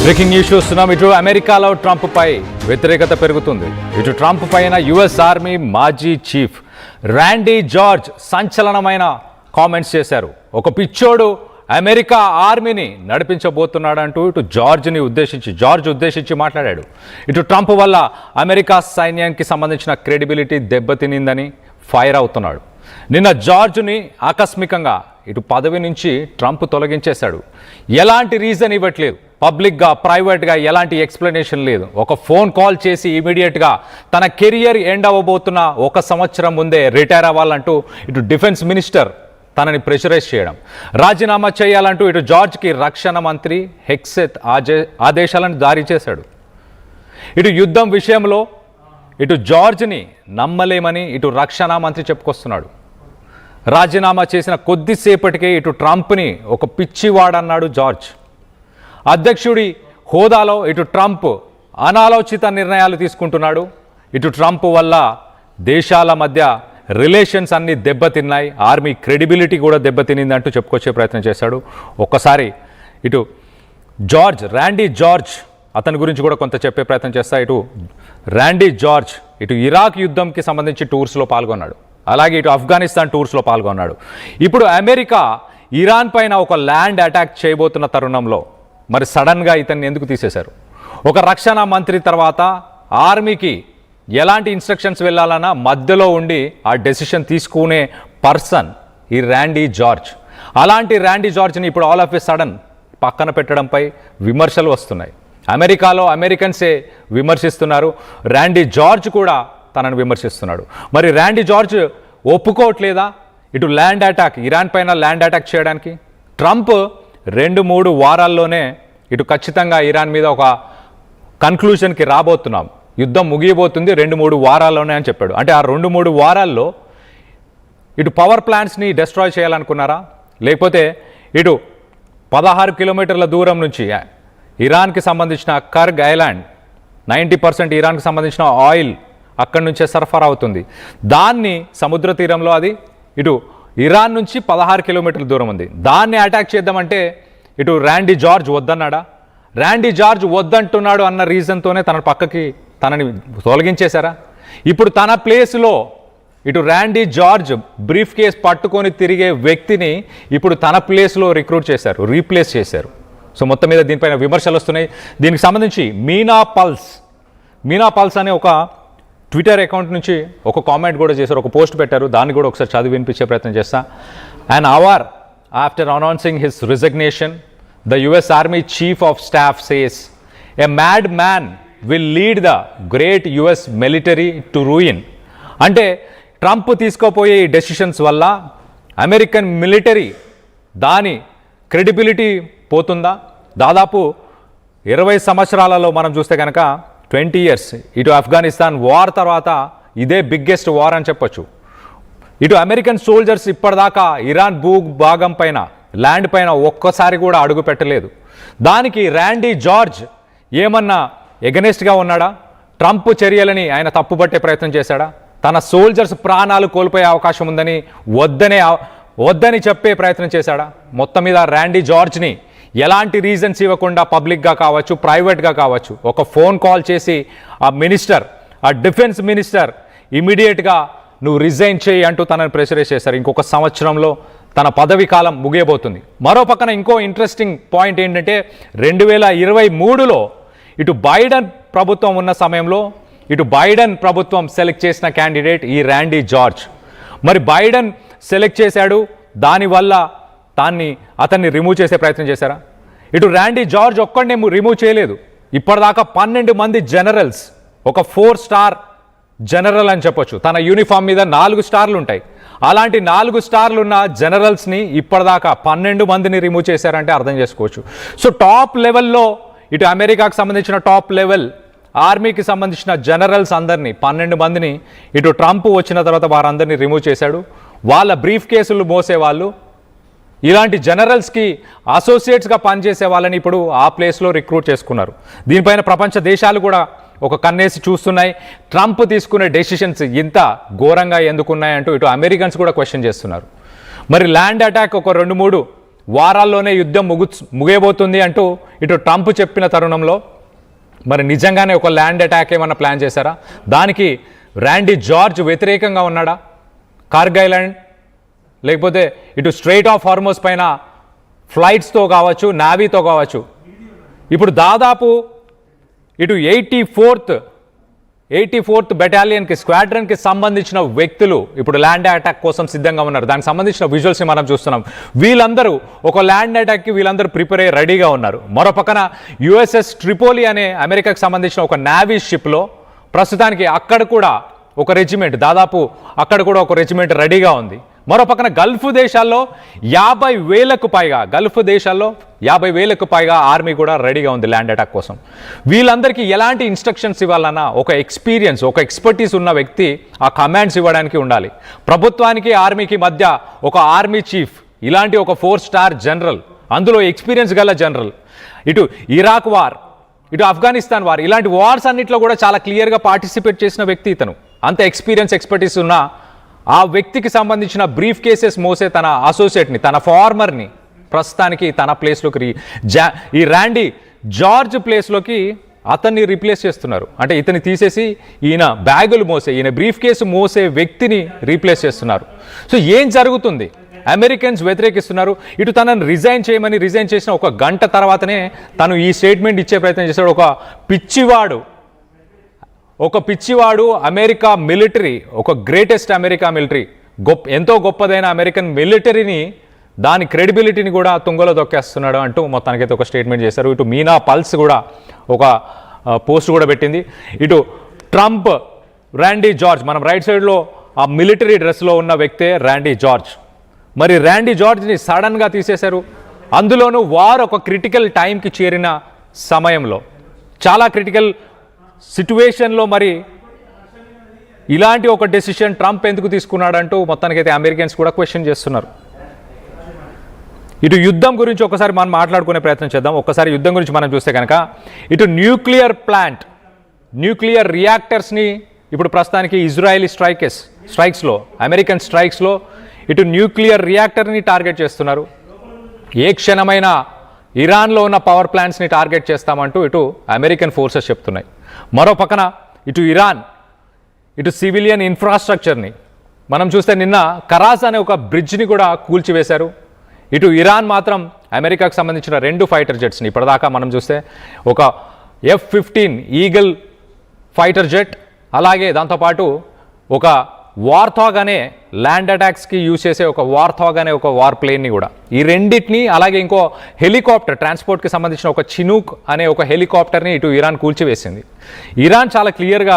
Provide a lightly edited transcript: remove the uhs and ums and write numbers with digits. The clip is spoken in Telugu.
బ్రేకింగ్ న్యూస్ చూస్తున్నాం. ఇటు అమెరికాలో ట్రంప్ పై వ్యతిరేకత పెరుగుతుంది. ఇటు ట్రంప్ పైన యుఎస్ ఆర్మీ మాజీ చీఫ్ ర్యాండీ జార్జ్ సంచలనమైన కామెంట్స్ చేశారు. ఒక పిచ్చోడు అమెరికా ఆర్మీని నడిపించబోతున్నాడంటూ ఇటు జార్జ్ ఉద్దేశించి మాట్లాడాడు. ఇటు ట్రంప్ వల్ల అమెరికా సైన్యానికి సంబంధించిన క్రెడిబిలిటీ దెబ్బతినిందని ఫైర్ అవుతున్నాడు. నిన్న జార్జ్ని ఆకస్మికంగా ఇటు పదవి నుంచి ట్రంప్ తొలగించేశాడు. ఎలాంటి రీజన్ ఇవ్వట్లేదు, పబ్లిక్గా ప్రైవేట్గా ఎలాంటి ఎక్స్ప్లెనేషన్ లేదు. ఒక ఫోన్ కాల్ చేసి ఇమీడియట్గా తన కెరియర్ ఎండ్ అవ్వబోతున్న 1 సంవత్సరం ముందే రిటైర్ అవ్వాలంటూ ఇటు డిఫెన్స్ మినిస్టర్ తనని ప్రెషరైజ్ చేయడం, రాజీనామా చేయాలంటూ ఇటు జార్జ్కి రక్షణ మంత్రి హెక్సెత్ ఆదేశాలను జారీ చేశాడు. ఇటు యుద్ధం విషయంలో ఇటు జార్జ్ని నమ్మలేమని ఇటు రక్షణ మంత్రి చెప్పుకొస్తున్నాడు. రాజీనామా చేసిన కొద్దిసేపటికే ఇటు ట్రంప్ని ఒక పిచ్చివాడన్నాడు జార్జ్. అధ్యక్షుడి హోదాలో ఇటు ట్రంప్ అనాలోచిత నిర్ణయాలు తీసుకుంటున్నాడు. ఇటు ట్రంప్ వల్ల దేశాల మధ్య రిలేషన్స్ అన్నీ దెబ్బతిన్నాయి, ఆర్మీ క్రెడిబిలిటీ కూడా దెబ్బతినింది అంటూ చెప్పుకొచ్చే ప్రయత్నం చేశాడు. ఒక్కసారి ఇటు ర్యాండీ జార్జ్ అతని గురించి కూడా కొంత చెప్పే ప్రయత్నం చేస్తా. ఇటు ర్యాండీ జార్జ్ ఇటు ఇరాక్ యుద్ధంకి సంబంధించి టూర్స్లో పాల్గొన్నాడు, అలాగే ఇటు ఆఫ్ఘనిస్తాన్ టూర్స్లో పాల్గొన్నాడు. ఇప్పుడు అమెరికా ఇరాన్ పైన ఒక ల్యాండ్ అటాక్ చేయబోతున్న తరుణంలో మరి సడన్గా ఇతన్ని ఎందుకు తీసేశారు? ఒక రక్షణ మంత్రి తర్వాత ఆర్మీకి ఎలాంటి ఇన్స్ట్రక్షన్స్ వెళ్ళాలన్నా మధ్యలో ఉండి ఆ డెసిషన్ తీసుకునే పర్సన్ ఈ ర్యాండీ జార్జ్. అలాంటి ర్యాండీ జార్జ్ని ఇప్పుడు ఆల్ ఆఫ్ ఎ సడన్ పక్కన పెట్టడంపై విమర్శలు వస్తున్నాయి. అమెరికాలో అమెరికన్సే విమర్శిస్తున్నారు, ర్యాండీ జార్జ్ కూడా తనను విమర్శిస్తున్నాడు. మరి ర్యాండీ జార్జ్ ఒప్పుకోవట్లేదా ఇటు ల్యాండ్ అటాక్, ఇరాన్ పైన ల్యాండ్ అటాక్ చేయడానికి? ట్రంప్ 2-3 వారాల్లోనే ఇటు ఖచ్చితంగా ఇరాన్ మీద ఒక కన్క్లూషన్కి రాబోతున్నాం, యుద్ధం ముగియబోతుంది 2-3 వారాల్లోనే అని చెప్పాడు. అంటే ఆ 2-3 వారాల్లో ఇటు పవర్ ప్లాంట్స్ని డెస్ట్రాయ్ చేయాలనుకున్నారా, లేకపోతే ఇటు 16 కిలోమీటర్ల దూరం నుంచి ఇరాన్కి సంబంధించిన కర్గ్ ఐలాండ్ 90% ఇరాన్కి సంబంధించిన ఆయిల్ అక్కడి నుంచే సరఫరా అవుతుంది, దాన్ని సముద్ర తీరంలో అది ఇటు ఇరాన్ నుంచి 16 కిలోమీటర్ల దూరం ఉంది, దాన్ని అటాక్ చేద్దామంటే ఇటు ర్యాండీ జార్జ్ వద్దన్నాడా? ర్యాండీ జార్జ్ వద్దంటున్నాడు అన్న రీజన్తోనే తనని తొలగించేశారా? ఇప్పుడు తన ప్లేస్లో ఇటు ర్యాండీ జార్జ్ బ్రీఫ్ కేస్ పట్టుకొని తిరిగే వ్యక్తిని ఇప్పుడు తన ప్లేస్లో రీప్లేస్ చేశారు. సో మొత్తం మీద దీనిపైన విమర్శలు వస్తున్నాయి. దీనికి సంబంధించి మీనా పల్స్ అనే ఒక ట్విట్టర్ అకౌంట్ నుంచి ఒక కామెంట్ కూడా చేశారు, ఒక పోస్ట్ పెట్టారు. దాన్ని కూడా ఒకసారి చదివి వినిపించే ప్రయత్నం చేస్తా. An hour after announcing his resignation, the US Army Chief of Staff says, a mad man will lead the great US military to ruin. అంటే ట్రంప్ తీసుకోపోయే ఈ డెసిషన్స్ వల్ల అమెరికన్ మిలిటరీ దాని క్రెడిబిలిటీ పోతుందా? దాదాపు 20 సంవత్సరాలలో మనం చూస్తే కనుక 20 years ఇటు ఆఫ్ఘనిస్తాన్ వార్ తర్వాత ఇదే బిగ్గెస్ట్ వార్ అని చెప్పొచ్చు. ఇటు అమెరికన్ సోల్జర్స్ ఇప్పటిదాకా ఇరాన్ భూభాగం పైన ల్యాండ్ పైన ఒక్కసారి కూడా అడుగు పెట్టలేదు. దానికి ర్యాండీ జార్జ్ ఏమన్నా ఎగనెస్ట్గా ఉన్నాడా? ట్రంప్ చర్యలని ఆయన తప్పుపట్టే ప్రయత్నం చేశాడా? తన సోల్జర్స్ ప్రాణాలు కోల్పోయే అవకాశం ఉందని వద్దని చెప్పే ప్రయత్నం చేశాడా? మొత్తం మీద ర్యాండీ జార్జ్ని ఎలాంటి రీజన్స్ ఇవ్వకుండా పబ్లిక్గా కావచ్చు, ప్రైవేట్గా కావచ్చు, ఒక ఫోన్ కాల్ చేసి ఆ డిఫెన్స్ మినిస్టర్ ఇమీడియట్గా నువ్వు రిజైన్ చేయి అంటూ తనని ప్రెషరైజ్ చేశారు. ఇంకొక సంవత్సరంలో తన పదవి కాలం ముగియబోతుంది. మరో పక్కన ఇంకో ఇంట్రెస్టింగ్ పాయింట్ ఏంటంటే 2023లో ఇటు బైడెన్ ప్రభుత్వం ఉన్న సమయంలో ఇటు బైడెన్ ప్రభుత్వం సెలెక్ట్ చేసిన క్యాండిడేట్ ఈ ర్యాండీ జార్జ్. మరి బైడెన్ సెలెక్ట్ చేశాడు, దానివల్ల అతన్ని రిమూవ్ చేసే ప్రయత్నం చేశారా? ఇటు ర్యాండీ జార్జ్ ఒక్కడినే రిమూవ్ చేయలేదు. ఇప్పటిదాకా 12 మంది జనరల్స్, ఒక 4 స్టార్ జనరల్ అని చెప్పొచ్చు, తన యూనిఫామ్ మీద 4 స్టార్లు ఉంటాయి, అలాంటి 4 స్టార్లు ఉన్న జనరల్స్ని ఇప్పటిదాకా 12 మందిని రిమూవ్ చేశారంటే అర్థం చేసుకోవచ్చు. సో టాప్ లెవెల్లో ఇటు అమెరికాకు సంబంధించిన టాప్ లెవెల్ ఆర్మీకి సంబంధించిన జనరల్స్ అందరినీ 12 మందిని ఇటు ట్రంప్ వచ్చిన తర్వాత వారందరినీ రిమూవ్ చేశాడు. వాళ్ళ బ్రీఫ్ కేసులు మోసేవాళ్ళు, ఇలాంటి జనరల్స్కి అసోసియేట్స్గా పనిచేసే వాళ్ళని ఇప్పుడు ఆ ప్లేస్లో రిక్రూట్ చేసుకున్నారు. దీనిపైన ప్రపంచ దేశాలు కూడా ఒక కన్నేసి చూస్తున్నాయి. ట్రంప్ తీసుకునే డెసిషన్స్ ఇంత ఘోరంగా ఎందుకున్నాయంటూ ఇటు అమెరికన్స్ కూడా క్వశ్చన్ చేస్తున్నారు. మరి ల్యాండ్ అటాక్ ఒక 2-3 వారాల్లోనే యుద్ధం ముగియబోతుంది అంటూ ఇటు ట్రంప్ చెప్పిన తరుణంలో మరి నిజంగానే ఒక ల్యాండ్ అటాక్ ఏమన్నా ప్లాన్ చేశారా? దానికి ర్యాండీ జార్జ్ వ్యతిరేకంగా ఉన్నాడా? కార్గ్ ఐలాండ్ లేకపోతే ఇటు స్ట్రెయిట్ ఆఫ్ హార్మోస్ పైన ఫ్లైట్స్తో కావచ్చు, నావీతో కావచ్చు, ఇప్పుడు దాదాపు ఇటు 84th బెటాలియన్కి స్క్వాడ్రన్కి సంబంధించిన వ్యక్తులు ఇప్పుడు ల్యాండ్ అటాక్ కోసం సిద్ధంగా ఉన్నారు. దానికి సంబంధించిన విజువల్స్ని మనం చూస్తున్నాం. వీళ్ళందరూ ఒక ల్యాండ్ అటాక్కి వీళ్ళందరూ ప్రిపేర్ అయ్యి రెడీగా ఉన్నారు. మరో పక్కన యుఎస్ఎస్ ట్రిపోలి అనే అమెరికాకు సంబంధించిన ఒక నావీ షిప్లో ప్రస్తుతానికి అక్కడ కూడా ఒక రెజిమెంట్, దాదాపు అక్కడ కూడా ఒక రెజిమెంట్ రెడీగా ఉంది. మరో పక్కన గల్ఫ్ దేశాల్లో 50,000కు పైగా ఆర్మీ కూడా రెడీగా ఉంది ల్యాండ్ అటాక్ కోసం. వీళ్ళందరికీ ఎలాంటి ఇన్స్ట్రక్షన్స్ ఇవ్వాలన్నా ఒక ఎక్స్పీరియన్స్, ఒక ఎక్స్పర్టీస్ ఉన్న వ్యక్తి ఆ కమాండ్స్ ఇవ్వడానికి ఉండాలి. ప్రభుత్వానికి ఆర్మీకి మధ్య ఒక ఆర్మీ చీఫ్, ఇలాంటి ఒక 4-స్టార్ జనరల్, అందులో ఎక్స్పీరియన్స్ గల జనరల్, ఇటు ఇరాక్ వార్, ఇటు ఆఫ్ఘనిస్తాన్ వార్, ఇలాంటి వార్స్ అన్నింటిలో కూడా చాలా క్లియర్గా పార్టిసిపేట్ చేసిన వ్యక్తి ఇతను. అంత ఎక్స్పీరియన్స్, ఎక్స్పర్టీస్ ఉన్న ఆ వ్యక్తికి సంబంధించిన బ్రీఫ్ కేసెస్ మోసే తన అసోసియేట్ని, తన ఫార్మర్ని ప్రస్తుతానికి తన ప్లేస్లోకి ఈ ర్యాండీ జార్జ్ ప్లేస్లోకి అతన్ని రీప్లేస్ చేస్తున్నారు. అంటే ఇతన్ని తీసేసి ఈయన బ్యాగులు మోసే, ఈయన బ్రీఫ్ కేసు మోసే వ్యక్తిని రీప్లేస్ చేస్తున్నారు. సో ఏం జరుగుతుంది? అమెరికన్స్ వ్యతిరేకిస్తున్నారు. ఇటు తనను రిజైన్ చేసిన ఒక గంట తర్వాతనే తను ఈ స్టేట్మెంట్ ఇచ్చే ప్రయత్నం చేశాడు. ఒక పిచ్చివాడు అమెరికా మిలిటరీ, ఒక గ్రేటెస్ట్ అమెరికా మిలిటరీ, ఎంతో గొప్పదైన అమెరికన్ మిలిటరీని, దాని క్రెడిబిలిటీని కూడా తుంగలో దొక్కేస్తున్నాడు అంటూ మొత్తానికైతే ఒక స్టేట్మెంట్ చేశారు. ఇటు మీనా పల్స్ కూడా ఒక పోస్ట్ కూడా పెట్టింది. ఇటు ట్రంప్, ర్యాండీ జార్జ్, మనం రైట్ సైడ్లో ఆ మిలిటరీ డ్రెస్లో ఉన్న వ్యక్తే ర్యాండీ జార్జ్. మరి ర్యాండీ జార్జ్ని సడన్గా తీసేశారు. అందులోనూ వార్ ఒక క్రిటికల్ టైంకి చేరిన సమయంలో, చాలా క్రిటికల్ సిట్యువేషన్లో మరి ఇలాంటి ఒక డెసిషన్ ట్రంప్ ఎందుకు తీసుకున్నాడంటూ మొత్తానికైతే అమెరికన్స్ కూడా క్వశ్చన్ చేస్తున్నారు. ఇటు యుద్ధం గురించి ఒకసారి మనం మాట్లాడుకునే ప్రయత్నం చేద్దాం. ఒక్కసారి యుద్ధం గురించి మనం చూస్తే కనుక ఇటు న్యూక్లియర్ రియాక్టర్స్ని ఇప్పుడు ప్రస్తుతానికి ఇజ్రాయలీ స్ట్రైక్స్లో, అమెరికన్ స్ట్రైక్స్లో ఇటు న్యూక్లియర్ రియాక్టర్ని టార్గెట్ చేస్తున్నారు. ఏ క్షణమైనా ఇరాన్లో ఉన్న పవర్ ప్లాంట్స్ని టార్గెట్ చేస్తామంటూ ఇటు అమెరికన్ ఫోర్సెస్ చెప్తున్నాయి. మరో పక్కన ఇటు ఇరాన్ ఇటు సివిలియన్ ఇన్ఫ్రాస్ట్రక్చర్ని మనం చూస్తే నిన్న కరాజ్ అనే ఒక బ్రిడ్జ్ని కూడా కూల్చివేశారు. ఇటు ఇరాన్ మాత్రం అమెరికాకు సంబంధించిన 2 ఫైటర్ జెట్స్ని ఇప్పటిదాకా మనం చూస్తే ఒక F-15 ఈగల్ ఫైటర్ జెట్, అలాగే దాంతోపాటు ఒక వార్థాగ్ అనే ల్యాండ్ అటాక్స్కి యూజ్ చేసే ఒక వార్థాగ్ అనే ఒక వార్ ప్లేన్ని కూడా, ఈ రెండింటిని, అలాగే ఇంకో హెలికాప్టర్ ట్రాన్స్పోర్ట్కి సంబంధించిన ఒక చినూక్ అనే ఒక హెలికాప్టర్ని ఇటు ఇరాన్ కూల్చివేసింది. ఇరాన్ చాలా క్లియర్గా